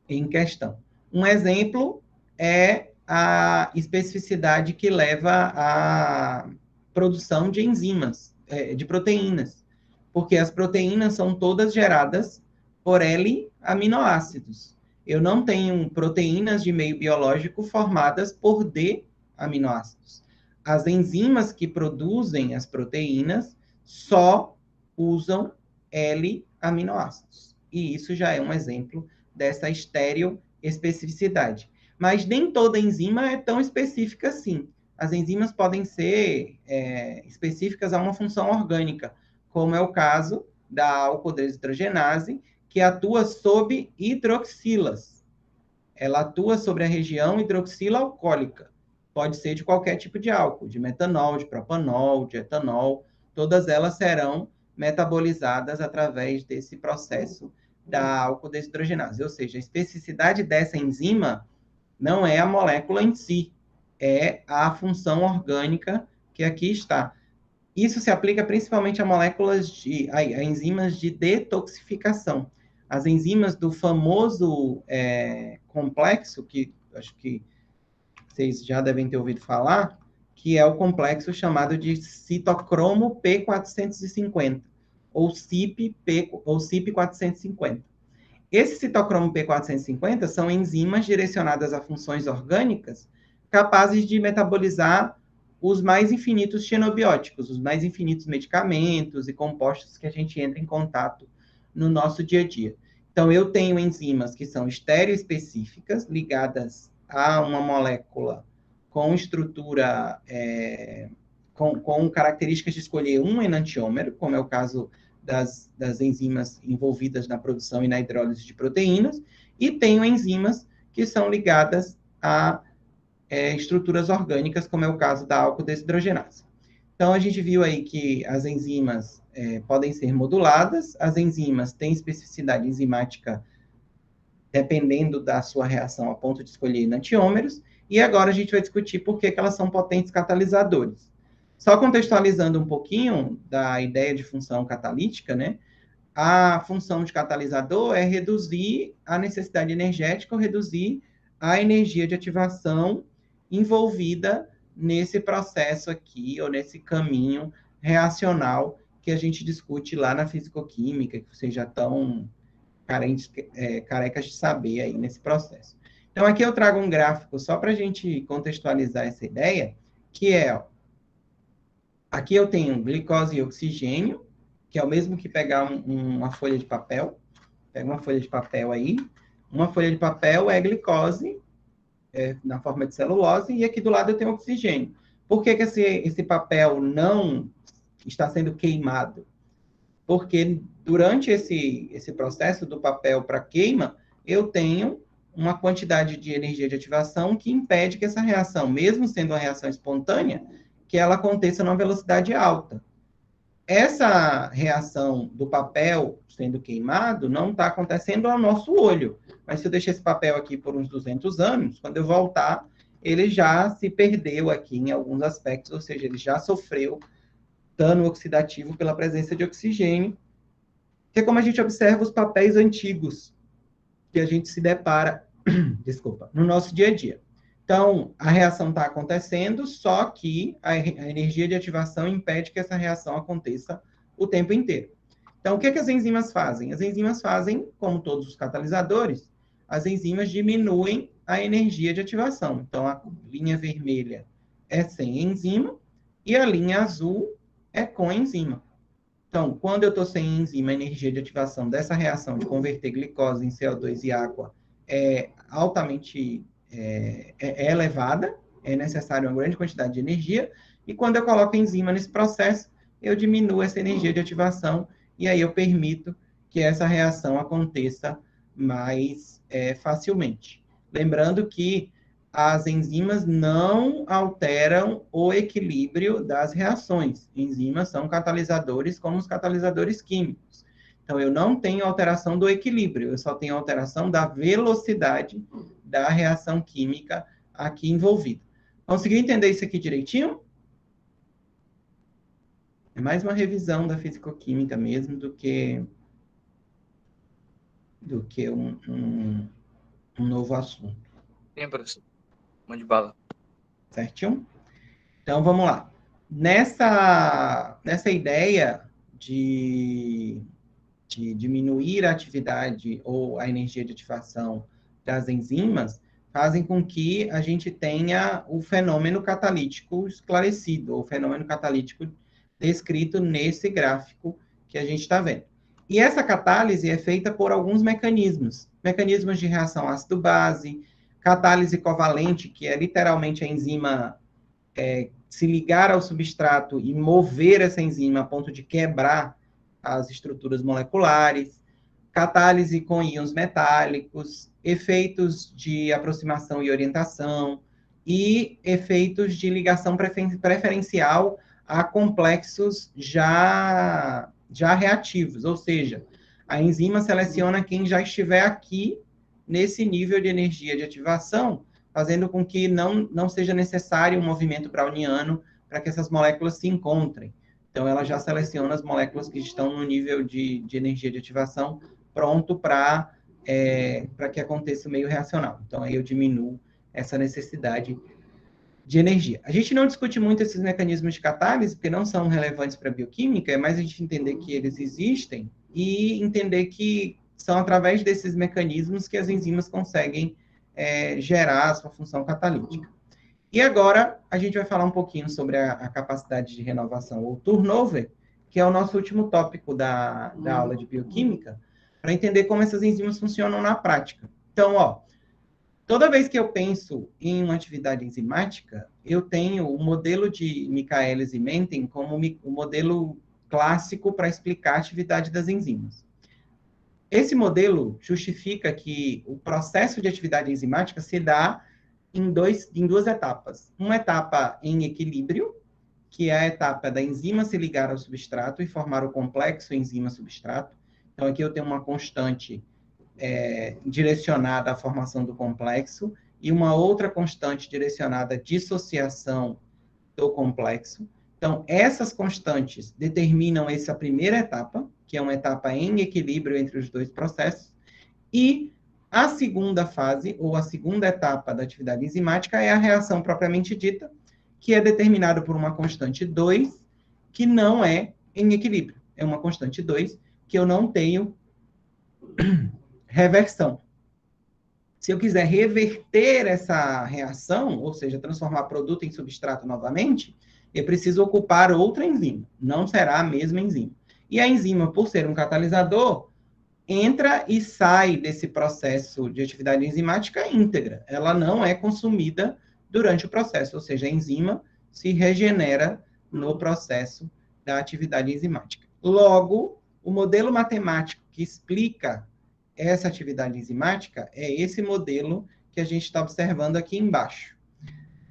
em questão. Um exemplo é a especificidade que leva à produção de enzimas, de proteínas, porque as proteínas são todas geradas por L-aminoácidos. Eu não tenho proteínas de meio biológico formadas por D-aminoácidos. As enzimas que produzem as proteínas só usam L-aminoácidos. E isso já é um exemplo dessa estereoespecificidade. Mas nem toda enzima é tão específica assim. As enzimas podem ser específicas a uma função orgânica, como é o caso da álcool-desidrogenase, que atua sob hidroxilas. Ela atua sobre a região hidroxila alcoólica. Pode ser de qualquer tipo de álcool, de metanol, de propanol, de etanol. Todas elas serão metabolizadas através desse processo da álcool-desidrogenase. Ou seja, a especificidade dessa enzima não é a molécula em si, é a função orgânica que aqui está. Isso se aplica principalmente a moléculas a enzimas de detoxificação. As enzimas do famoso complexo, que acho que vocês já devem ter ouvido falar, que é o complexo chamado de citocromo P450, ou CYP450. Esse citocromo P450 são enzimas direcionadas a funções orgânicas capazes de metabolizar os mais infinitos xenobióticos, os mais infinitos medicamentos e compostos que a gente entra em contato no nosso dia a dia. Então, eu tenho enzimas que são estereoespecíficas, ligadas a uma molécula com estrutura, com características de escolher um enantiômero, como é o caso das enzimas envolvidas na produção e na hidrólise de proteínas, e tenho enzimas que são ligadas a estruturas orgânicas, como é o caso da álcool-desidrogenase. Então, a gente viu aí que as enzimas podem ser moduladas, as enzimas têm especificidade enzimática dependendo da sua reação a ponto de escolher enantiômeros, e agora a gente vai discutir por que elas são potentes catalisadores. Só contextualizando um pouquinho da ideia de função catalítica, né? A função de catalisador é reduzir a necessidade energética ou reduzir a energia de ativação envolvida nesse processo aqui, ou nesse caminho reacional que a gente discute lá na fisicoquímica, que vocês já estão carecas de saber aí nesse processo. Então, aqui eu trago um gráfico só para a gente contextualizar essa ideia, que é, aqui eu tenho glicose e oxigênio, que é o mesmo que pegar uma folha de papel. Pega uma folha de papel aí, uma folha de papel é glicose, na forma de celulose, e aqui do lado eu tenho oxigênio. Por que esse papel não está sendo queimado? Porque durante esse processo do papel para queima, eu tenho uma quantidade de energia de ativação que impede que essa reação, mesmo sendo uma reação espontânea, que ela aconteça numa velocidade alta. Essa reação do papel sendo queimado não está acontecendo ao nosso olho. Mas se eu deixar esse papel aqui por uns 200 anos, quando eu voltar, ele já se perdeu aqui em alguns aspectos, ou seja, ele já sofreu dano oxidativo pela presença de oxigênio, que é como a gente observa os papéis antigos que a gente se depara, desculpa, no nosso dia a dia. Então, a reação está acontecendo, só que a energia de ativação impede que essa reação aconteça o tempo inteiro. Então, o que as enzimas fazem? As enzimas fazem, como todos os catalisadores, as enzimas diminuem a energia de ativação. Então, a linha vermelha é sem enzima e a linha azul é com enzima. Então, quando eu estou sem enzima, a energia de ativação dessa reação de converter glicose em CO2 e água é altamente elevada, é necessária uma grande quantidade de energia, e quando eu coloco enzima nesse processo, eu diminuo essa energia de ativação, e aí eu permito que essa reação aconteça mais facilmente. Lembrando que as enzimas não alteram o equilíbrio das reações. Enzimas são catalisadores como os catalisadores químicos. Então, eu não tenho alteração do equilíbrio, eu só tenho alteração da velocidade da reação química aqui envolvida. Conseguiu entender isso aqui direitinho? É mais uma revisão da fisicoquímica mesmo do que um novo assunto. Sim, professor. Mande bala. Certinho? Então, vamos lá. Nessa ideia de diminuir a atividade ou a energia de ativação das enzimas, fazem com que a gente tenha o fenômeno catalítico esclarecido, ou o fenômeno catalítico descrito nesse gráfico que a gente está vendo. E essa catálise é feita por alguns mecanismos. Mecanismos de reação ácido-base, catálise covalente, que é literalmente a enzima se ligar ao substrato e mover essa enzima a ponto de quebrar as estruturas moleculares, catálise com íons metálicos, efeitos de aproximação e orientação, e efeitos de ligação preferencial a complexos já reativos, ou seja, a enzima seleciona quem já estiver aqui nesse nível de energia de ativação, fazendo com que não seja necessário um movimento browniano para que essas moléculas se encontrem. Então, ela já seleciona as moléculas que estão no nível de energia de ativação pronto para que aconteça o meio reacional. Então, aí eu diminuo essa necessidade de energia. A gente não discute muito esses mecanismos de catálise, porque não são relevantes para a bioquímica, é mais a gente entender que eles existem e entender que são através desses mecanismos que as enzimas conseguem gerar a sua função catalítica. E agora, a gente vai falar um pouquinho sobre a capacidade de renovação, ou turnover, que é o nosso último tópico da aula de bioquímica, para entender como essas enzimas funcionam na prática. Então, toda vez que eu penso em uma atividade enzimática, eu tenho o modelo de Michaelis e Menten como o modelo clássico para explicar a atividade das enzimas. Esse modelo justifica que o processo de atividade enzimática se dá em duas etapas. Uma etapa em equilíbrio, que é a etapa da enzima se ligar ao substrato e formar o complexo enzima-substrato. Então, aqui eu tenho uma constante direcionada à formação do complexo e uma outra constante direcionada à dissociação do complexo. Então, essas constantes determinam essa primeira etapa, que é uma etapa em equilíbrio entre os dois processos, e a segunda fase, ou a segunda etapa da atividade enzimática, é a reação propriamente dita, que é determinada por uma constante 2, que não é em equilíbrio. É uma constante 2, que eu não tenho reversão. Se eu quiser reverter essa reação, ou seja, transformar produto em substrato novamente, eu preciso ocupar outra enzima. Não será a mesma enzima. E a enzima, por ser um catalisador, entra e sai desse processo de atividade enzimática íntegra. Ela não é consumida durante o processo, ou seja, a enzima se regenera no processo da atividade enzimática. Logo, o modelo matemático que explica essa atividade enzimática é esse modelo que a gente está observando aqui embaixo.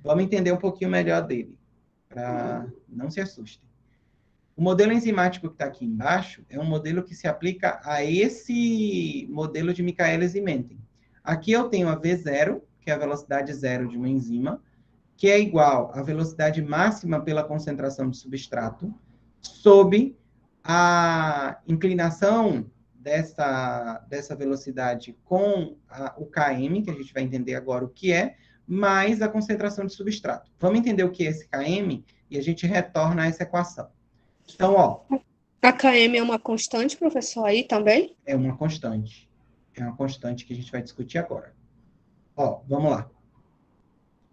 Vamos entender um pouquinho melhor dele, para não se assustem. O modelo enzimático que está aqui embaixo é um modelo que se aplica a esse modelo de Michaelis e Menten. Aqui eu tenho a V0, que é a velocidade zero de uma enzima, que é igual à velocidade máxima pela concentração de substrato, sob a inclinação dessa velocidade com o Km, que a gente vai entender agora o que é, mais a concentração de substrato. Vamos entender o que é esse Km e a gente retorna a essa equação. Então, ó... A Km é uma constante, professor, aí também? É uma constante. É uma constante que a gente vai discutir agora. Ó, vamos lá.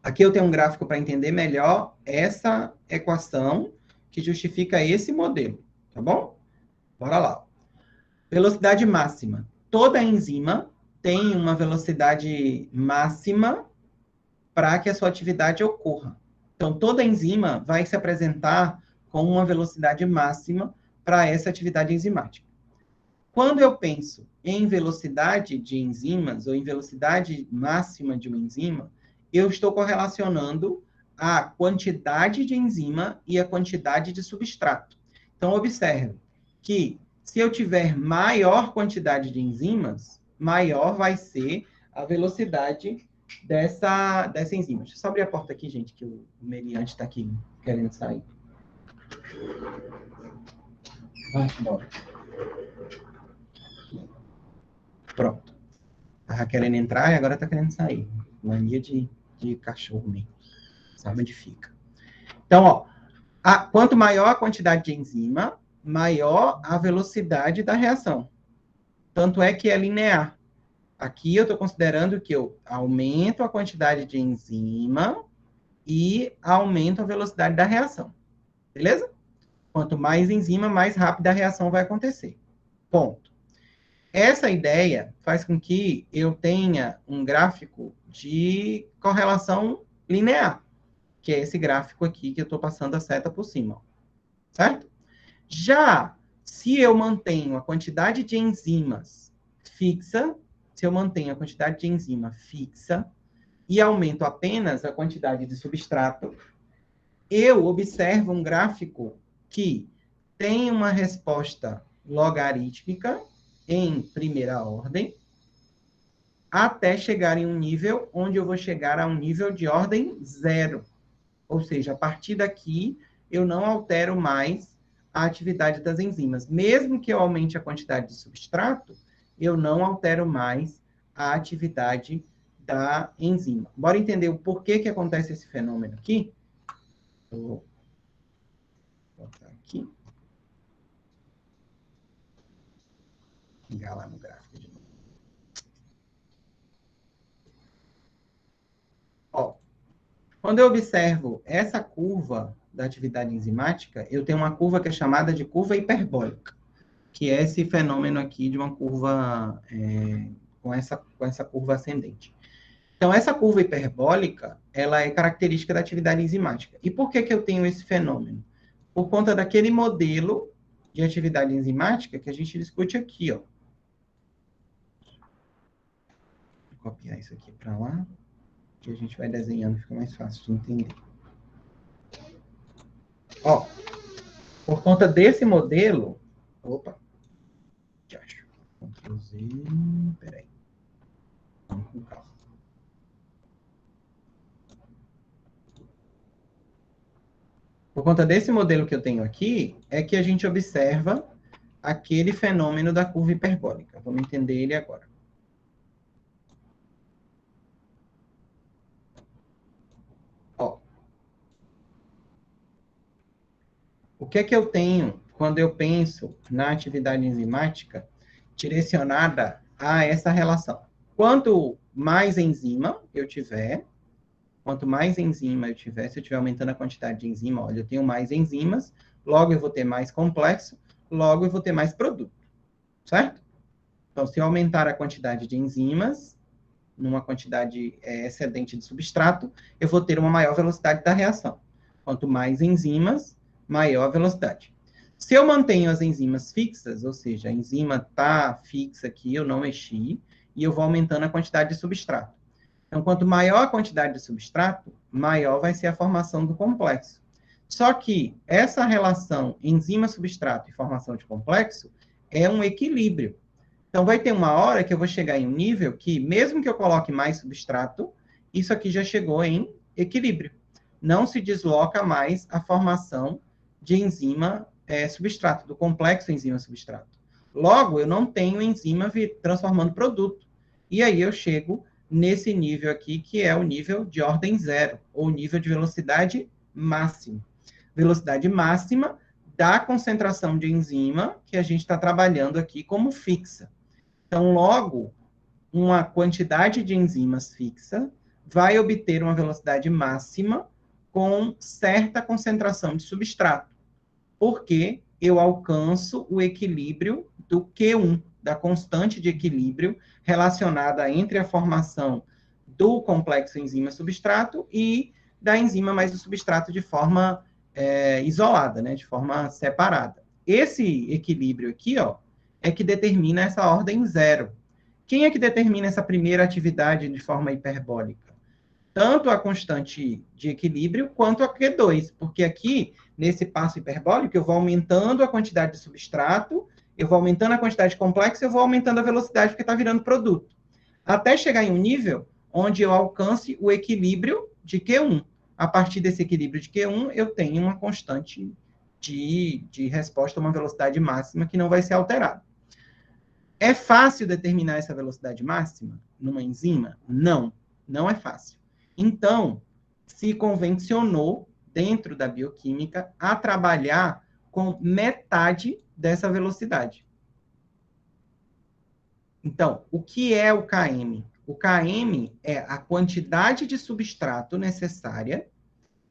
Aqui eu tenho um gráfico para entender melhor essa equação que justifica esse modelo, tá bom? Bora lá. Velocidade máxima. Toda enzima tem uma velocidade máxima para que a sua atividade ocorra. Então, toda enzima vai se apresentar com uma velocidade máxima para essa atividade enzimática. Quando eu penso em velocidade de enzimas, ou em velocidade máxima de uma enzima, eu estou correlacionando a quantidade de enzima e a quantidade de substrato. Então, observe que se eu tiver maior quantidade de enzimas, maior vai ser a velocidade dessa enzima. Deixa eu só abrir a porta aqui, gente, que o meliante está aqui querendo sair. Vai embora. Pronto. Estava querendo entrar e agora está querendo sair. Mania de cachorro mesmo. Sabe onde fica. Então, ó, quanto maior a quantidade de enzima, maior a velocidade da reação. Tanto é que é linear. Aqui eu estou considerando que eu aumento a quantidade de enzima e aumento a velocidade da reação. Beleza? Quanto mais enzima, mais rápida a reação vai acontecer. Ponto. Essa ideia faz com que eu tenha um gráfico de correlação linear, que é esse gráfico aqui que eu estou passando a seta por cima. Certo? Já se eu mantenho a quantidade de enzimas fixa, se eu mantenho a quantidade de enzima fixa e aumento apenas a quantidade de substrato, eu observo um gráfico que tem uma resposta logarítmica em primeira ordem, até chegar em um nível onde eu vou chegar a um nível de ordem zero. Ou seja, a partir daqui, eu não altero mais a atividade das enzimas. Mesmo que eu aumente a quantidade de substrato, eu não altero mais a atividade da enzima. Bora entender o porquê que acontece esse fenômeno aqui? Vou botar aqui. Ligar lá no gráfico de novo. Ó, quando eu observo essa curva da atividade enzimática, eu tenho uma curva que é chamada de curva hiperbólica, que é esse fenômeno aqui de uma curva com essa curva ascendente. Então, essa curva hiperbólica, ela é característica da atividade enzimática. E por que eu tenho esse fenômeno? Por conta daquele modelo de atividade enzimática que a gente discute aqui, ó. Vou copiar isso aqui para lá, que a gente vai desenhando, fica mais fácil de entender. Ó, por conta desse modelo... Opa! Que acho? Ctrl Z... Peraí. Vamos com calma. Por conta desse modelo que eu tenho aqui, é que a gente observa aquele fenômeno da curva hiperbólica. Vamos entender ele agora. Ó. O que é que eu tenho quando eu penso na atividade enzimática direcionada a essa relação? Quanto mais enzima eu tiver, se eu estiver aumentando a quantidade de enzima, olha, eu tenho mais enzimas, logo eu vou ter mais complexo, logo eu vou ter mais produto, certo? Então, se eu aumentar a quantidade de enzimas, numa quantidade excedente de substrato, eu vou ter uma maior velocidade da reação. Quanto mais enzimas, maior a velocidade. Se eu mantenho as enzimas fixas, ou seja, a enzima está fixa aqui, eu não mexi, e eu vou aumentando a quantidade de substrato. Então, quanto maior a quantidade de substrato, maior vai ser a formação do complexo. Só que essa relação enzima-substrato e formação de complexo é um equilíbrio. Então, vai ter uma hora que eu vou chegar em um nível que, mesmo que eu coloque mais substrato, isso aqui já chegou em equilíbrio. Não se desloca mais a formação de enzima-substrato, do complexo enzima-substrato. Logo, eu não tenho enzima transformando produto. E aí eu chego nesse nível aqui, que é o nível de ordem zero, ou nível de velocidade máxima. Velocidade máxima da concentração de enzima que a gente está trabalhando aqui como fixa. Então, logo, uma quantidade de enzimas fixa vai obter uma velocidade máxima com certa concentração de substrato, porque eu alcanço o equilíbrio do Q1, da constante de equilíbrio relacionada entre a formação do complexo enzima-substrato e da enzima mais o substrato de forma isolada, né, de forma separada. Esse equilíbrio aqui, ó, é que determina essa ordem zero. Quem é que determina essa primeira atividade de forma hiperbólica? Tanto a constante de equilíbrio quanto a Q2, porque aqui, nesse passo hiperbólico, eu vou aumentando a quantidade de substrato, eu vou aumentando a quantidade de complexo, eu vou aumentando a velocidade, porque está virando produto. Até chegar em um nível onde eu alcance o equilíbrio de Q1. A partir desse equilíbrio de Q1, eu tenho uma constante de resposta a uma velocidade máxima que não vai ser alterada. É fácil determinar essa velocidade máxima numa enzima? Não, não é fácil. Então, se convencionou, dentro da bioquímica, a trabalhar com metade dessa velocidade. Então, o que é o Km? O Km é a quantidade de substrato necessária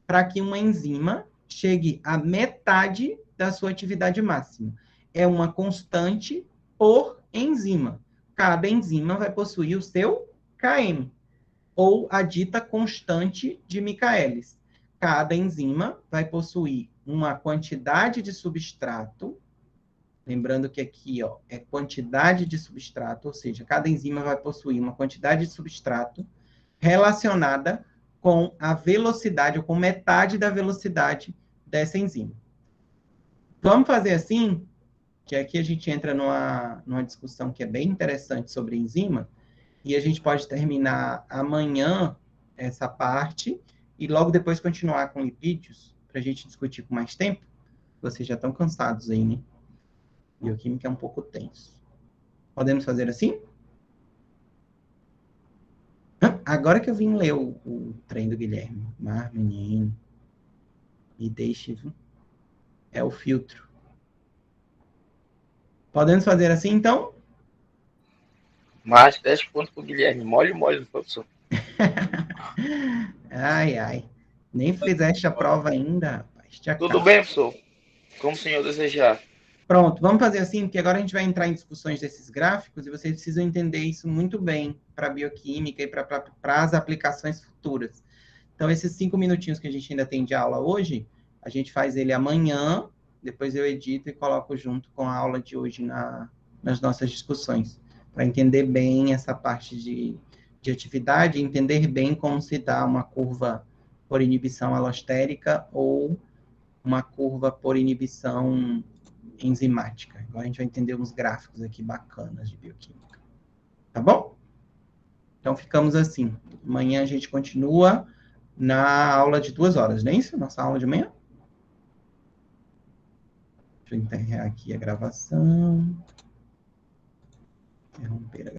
para que uma enzima chegue à metade da sua atividade máxima. É uma constante por enzima. Cada enzima vai possuir o seu Km, ou a dita constante de Michaelis. Cada enzima vai possuir uma quantidade de substrato, lembrando que aqui, ó, é quantidade de substrato, ou seja, cada enzima vai possuir uma quantidade de substrato relacionada com a velocidade, ou com metade da velocidade dessa enzima. Vamos fazer assim, que aqui a gente entra numa discussão que é bem interessante sobre enzima, e a gente pode terminar amanhã essa parte, e logo depois continuar com lipídios, para a gente discutir com mais tempo. Vocês já estão cansados aí, né? Bioquímica é um pouco tenso. Podemos fazer assim? Agora que eu vim ler o trem do Guilherme. Mar, menino. Me deixe. É o filtro. Podemos fazer assim, então? Mais 10 pontos pro Guilherme. Mole, professor. Ai, ai. Nem fizeste a prova ainda, rapaz. Tudo bem, professor? Como o senhor desejar. Pronto, vamos fazer assim, porque agora a gente vai entrar em discussões desses gráficos e vocês precisam entender isso muito bem para a bioquímica e para as aplicações futuras. Então, esses 5 minutinhos que a gente ainda tem de aula hoje, a gente faz ele amanhã, depois eu edito e coloco junto com a aula de hoje nas nossas discussões, para entender bem essa parte de atividade, entender bem como se dá uma curva por inibição alostérica ou uma curva por inibição enzimática. Agora a gente vai entender uns gráficos aqui bacanas de bioquímica. Tá bom? Então ficamos assim. Amanhã a gente continua na aula de 2 horas, não é isso? Nossa aula de amanhã? Deixa eu encerrar aqui a gravação. Interromper a